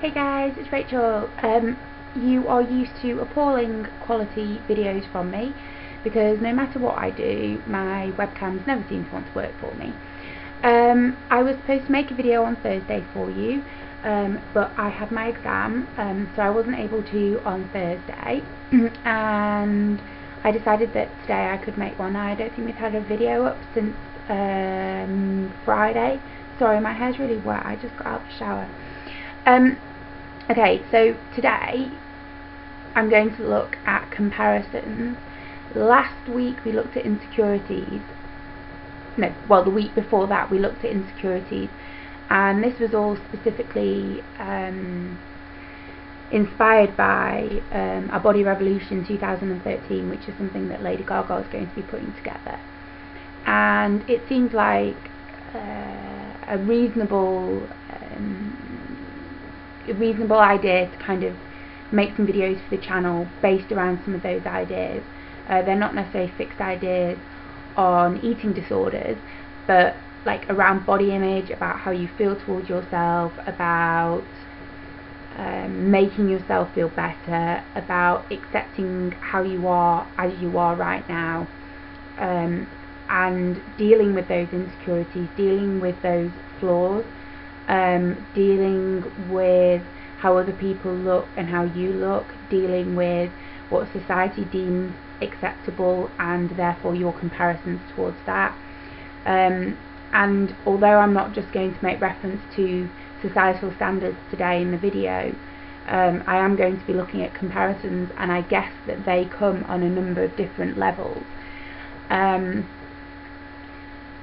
Hey guys, it's Rachel. You are used to appalling quality videos from me because no matter what I do, my webcams never seem to want to work for me. I was supposed to make a video on Thursday for you, but I had my exam, so I wasn't able to on Thursday, and I decided that today I could make one. I don't think we've had a video up since Friday. Sorry, my hair's really wet, I just got out of the shower. Okay, so today I'm going to look at comparisons. Last week we looked at insecurities. No, well, the week before that we looked at insecurities, and this was all specifically inspired by our Body Revolution 2013, which is something that Lady Gaga is going to be putting together. And it seemed like a reasonable idea to kind of make some videos for the channel based around some of those ideas. They're not necessarily fixed ideas on eating disorders, but like around body image, about how you feel towards yourself, about making yourself feel better, about accepting how you are as you are right now, and dealing with those insecurities, dealing with those flaws, dealing with how other people look and how you look, dealing with what society deems acceptable and therefore your comparisons towards that. And although I'm not just going to make reference to societal standards today in the video, I am going to be looking at comparisons, and I guess that they come on a number of different levels.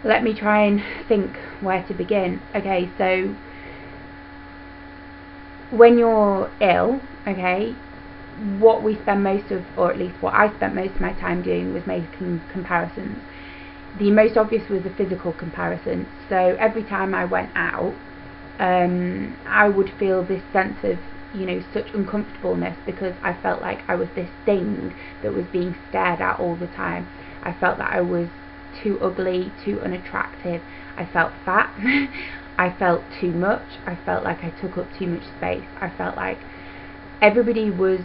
Let me try and think where to begin. Okay, so when you're ill, okay, what we spend most of, or at least what I spent most of my time doing, was making comparisons. The most obvious was a physical comparison. So every time I went out, I would feel this sense of, such uncomfortableness, because I felt like I was this thing that was being stared at all the time. I felt that I was too ugly, too unattractive. I felt fat. I felt too much. I felt like I took up too much space. I felt like everybody was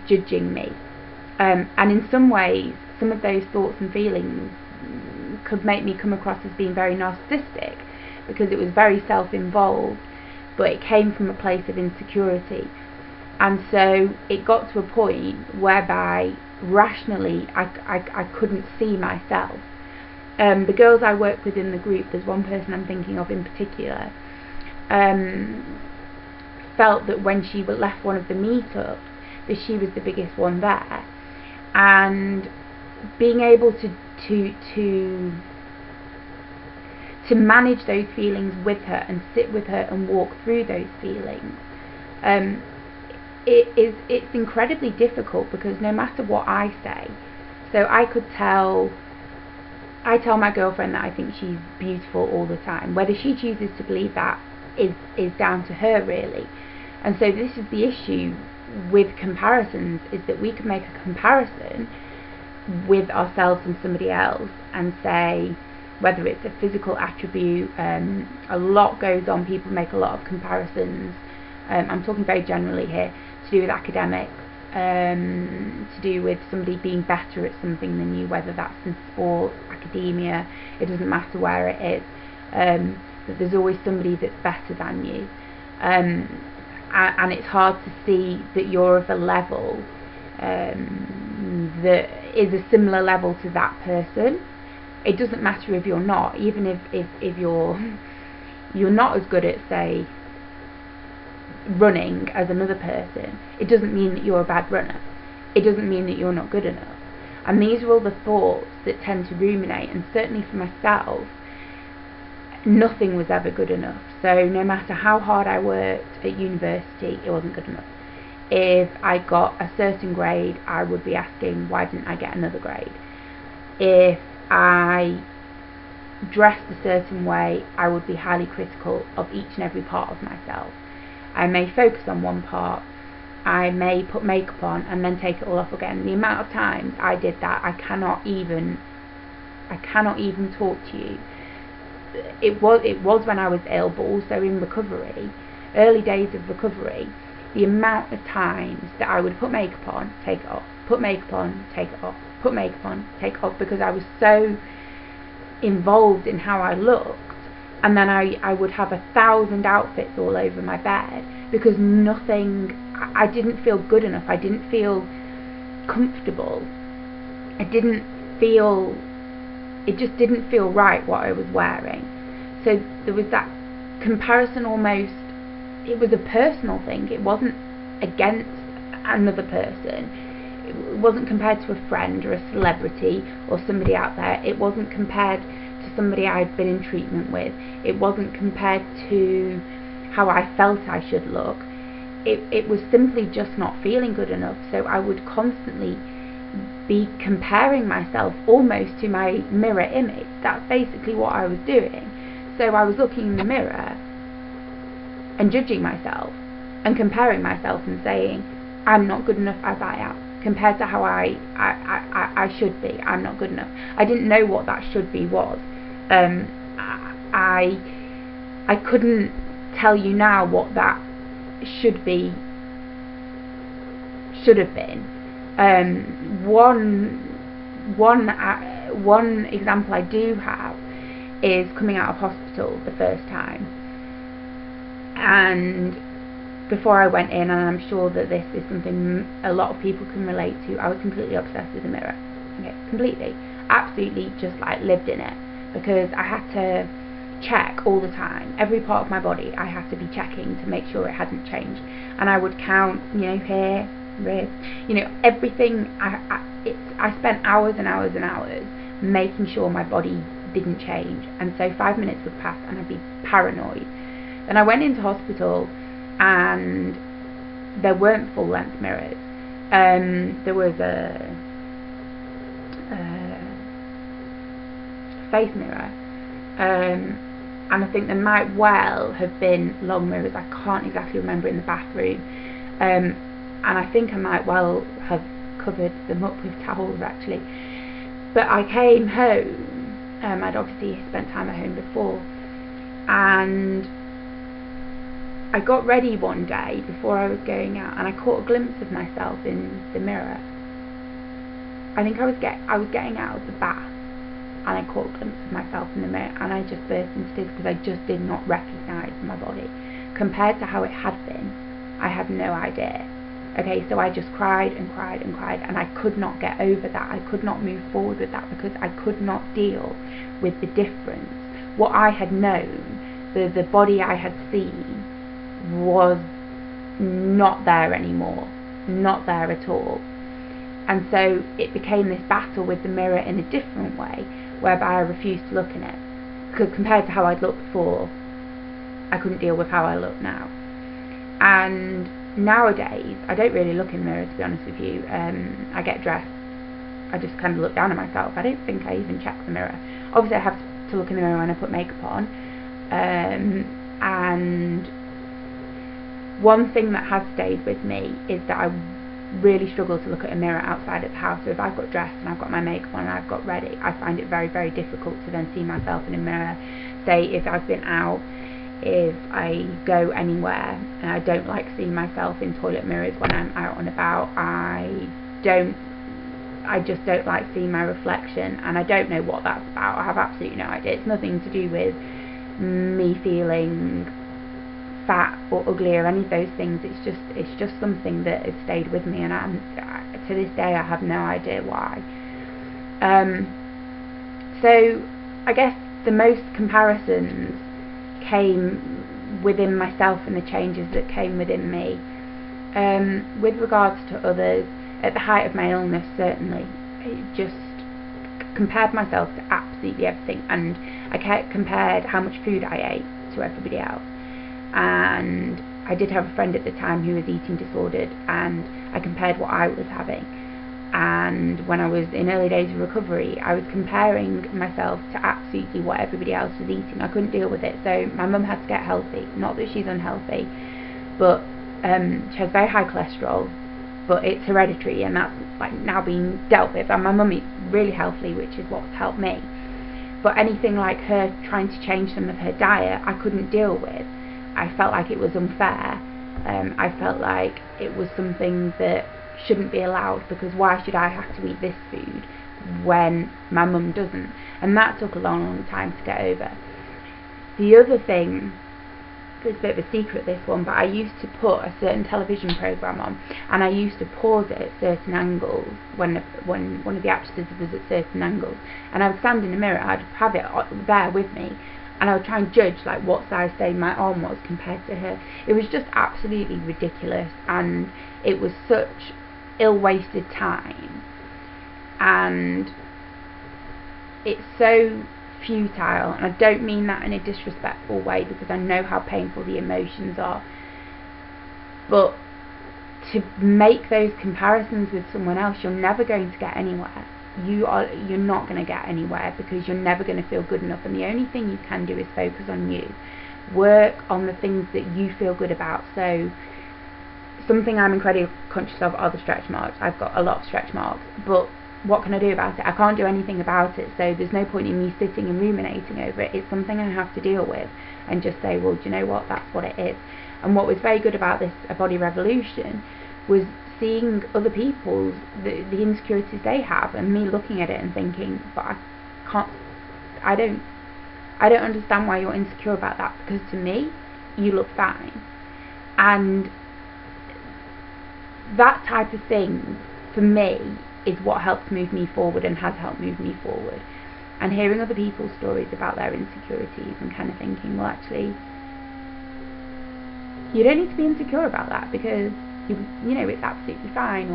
judging me. And in some ways, some of those thoughts and feelings could make me come across as being very narcissistic, because it was very self-involved, but it came from a place of insecurity. And so it got to a point whereby rationally I couldn't see myself. The girls I work with in the group, there's one person I'm thinking of in particular, felt that when she left one of the meetups, that she was the biggest one there, and being able to manage those feelings with her and sit with her and walk through those feelings, it's incredibly difficult, because no matter what I say, so I tell my girlfriend that I think she's beautiful all the time. Whether she chooses to believe that is down to her, really. And so this is the issue with comparisons, is that we can make a comparison with ourselves and somebody else and say, whether it's a physical attribute, a lot goes on, people make a lot of comparisons, I'm talking very generally here, to do with academics, to do with somebody being better at something than you, whether that's in sports, academia, it doesn't matter where it is, that there's always somebody that's better than you, and it's hard to see that you're of a level that is a similar level to that person. It doesn't matter if you're not, even if you're not as good at, say, running as another person, it doesn't mean that you're a bad runner. It doesn't mean that you're not good enough. And these are all the thoughts that tend to ruminate, and certainly for myself, nothing was ever good enough. So no matter how hard I worked at university, it wasn't good enough. If I got a certain grade, I would be asking, why didn't I get another grade? If I dressed a certain way, I would be highly critical of each and every part of myself. I may focus on one part, I may put makeup on and then take it all off again. The amount of times I did that, I cannot even talk to you. It was when I was ill, but also in recovery, early days of recovery, the amount of times that I would put makeup on, take it off, put makeup on, take it off, put makeup on, take it off, because I was so involved in how I looked. And then I would have 1,000 outfits all over my bed, because I didn't feel good enough, I didn't feel comfortable, it just didn't feel right what I was wearing. So there was that comparison almost. It was a personal thing, it wasn't against another person, it wasn't compared to a friend or a celebrity or somebody out there, it wasn't compared to somebody I'd been in treatment with, it wasn't compared to how I felt I should look. It was simply just not feeling good enough. So I would constantly be comparing myself almost to my mirror image. That's basically what I was doing. So I was looking in the mirror and judging myself and comparing myself and saying, I'm not good enough as I am, compared to how I should be. I'm not good enough. I didn't know what that should be was. I couldn't tell you now what that should have been. One example I do have is coming out of hospital the first time. And before I went in, and I'm sure that this is something a lot of people can relate to, I was completely obsessed with the mirror. Okay, completely, absolutely, just like lived in it, because I had to check all the time, every part of my body I had to be checking to make sure it hadn't changed. And I would count, hair, ribs, everything. I spent hours and hours and hours making sure my body didn't change. And so 5 minutes would pass and I'd be paranoid. Then I went into hospital and there weren't full length mirrors. There was a face mirror, and I think there might well have been long mirrors. I can't exactly remember, in the bathroom, and I think I might well have covered them up with towels actually. But I came home, I'd obviously spent time at home before, and I got ready one day before I was going out, and I caught a glimpse of myself in the mirror. I think I was getting out of the bath, and I caught a glimpse of myself in the mirror, and I just burst into tears because I just did not recognise my body. Compared to how it had been, I had no idea. Okay, so I just cried and cried and cried, and I could not get over that. I could not move forward with that because I could not deal with the difference. What I had known, the body I had seen, was not there anymore, not there at all. And so it became this battle with the mirror in a different way, whereby I refused to look in it, because compared to how I'd looked before, I couldn't deal with how I look now. And nowadays I don't really look in the mirror, to be honest with you. I get dressed, I just kind of look down at myself. I don't think I even check the mirror. Obviously I have to look in the mirror when I put makeup on, and one thing that has stayed with me is that I really struggle to look at a mirror outside of the house. So if I've got dressed and I've got my makeup on and I've got ready, I find it very, very difficult to then see myself in a mirror. Say if I've been out, if I go anywhere, and I don't like seeing myself in toilet mirrors when I'm out and about. I just don't like seeing my reflection, and I don't know what that's about. I have absolutely no idea. It's nothing to do with me feeling fat or ugly or any of those things. It's just something that has stayed with me, and to this day I have no idea why. So I guess the most comparisons came within myself and the changes that came within me. With regards to others, at the height of my illness, certainly, I just compared myself to absolutely everything, and I compared how much food I ate to everybody else. And I did have a friend at the time who was eating disordered, and I compared what I was having. And when I was in early days of recovery, I was comparing myself to absolutely what everybody else was eating. I couldn't deal with it, so my mum had to get healthy. Not that she's unhealthy, but she has very high cholesterol, but it's hereditary, and that's like now being dealt with. And my mum eats really healthy, which is what's helped me. But anything like her trying to change some of her diet, I couldn't deal with. I felt like it was unfair. I felt like it was something that shouldn't be allowed, because why should I have to eat this food when my mum doesn't? And that took a long time to get over. The other thing, it's a bit of a secret this one, but I used to put a certain television programme on, and I used to pause it at certain angles when one of the actresses was at certain angles, and I would stand in the mirror, I'd have it there with me, and I would try and judge like what size say my arm was compared to her. It was just absolutely ridiculous, and it was such ill-wasted time, and it's so futile, and I don't mean that in a disrespectful way, because I know how painful the emotions are, but to make those comparisons with someone else, you're never going to get anywhere. You're not going to get anywhere, because you're never going to feel good enough, and the only thing you can do is focus on you. Work on the things that you feel good about. So something I'm incredibly conscious of are the stretch marks. I've got a lot of stretch marks, but what can I do about it? I can't do anything about it, so there's no point in me sitting and ruminating over it. It's something I have to deal with, and just say, well, do you know what, that's what it is. And what was very good about this A Body Revolution was seeing other people's, the insecurities they have, and me looking at it and thinking, but I don't understand why you're insecure about that, because to me, you look fine. And that type of thing, for me, is what helps move me forward, and has helped move me forward. And hearing other people's stories about their insecurities, and kind of thinking, well, actually, you don't need to be insecure about that, because you know, it's absolutely fine.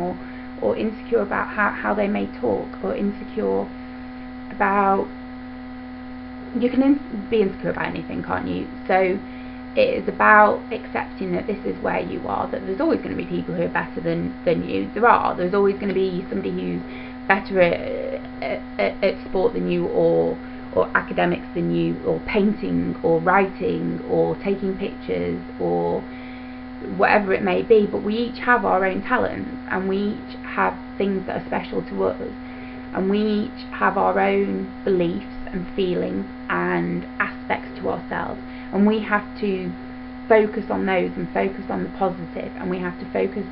Or insecure about how they may talk, or insecure about, you can be insecure about anything, can't you? So it is about accepting that this is where you are, that there's always going to be people who are better than you. There's always going to be somebody who's better at sport than you, or academics than you, or painting, or writing, or taking pictures, or whatever it may be. But we each have our own talents, and we each have things that are special to us, and we each have our own beliefs and feelings and aspects to ourselves, and we have to focus on those, and focus on the positive, and we have to focus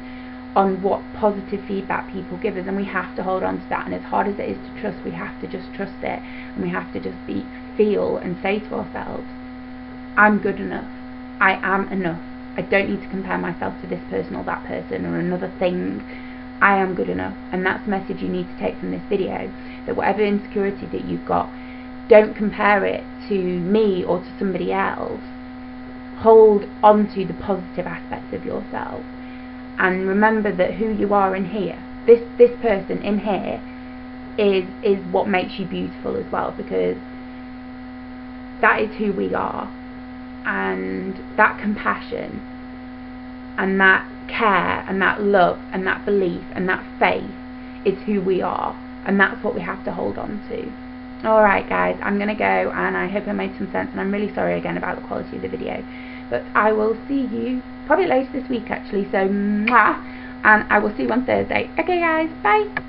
on what positive feedback people give us, and we have to hold on to that. And as hard as it is to trust, we have to just trust it, and we have to just feel and say to ourselves, I'm good enough, I am enough, I don't need to compare myself to this person or that person or another thing. I am good enough. And that's the message you need to take from this video, that whatever insecurity that you've got, don't compare it to me or to somebody else. Hold on to the positive aspects of yourself, and remember that who you are in here, this person in here, is what makes you beautiful as well, because that is who we are. And that compassion, and that care, and that love, and that belief, and that faith is who we are, and that's what we have to hold on to. Alright guys, I'm going to go, and I hope I made some sense, and I'm really sorry again about the quality of the video, but I will see you probably later this week actually, so mwah, and I will see you on Thursday. Okay guys, bye!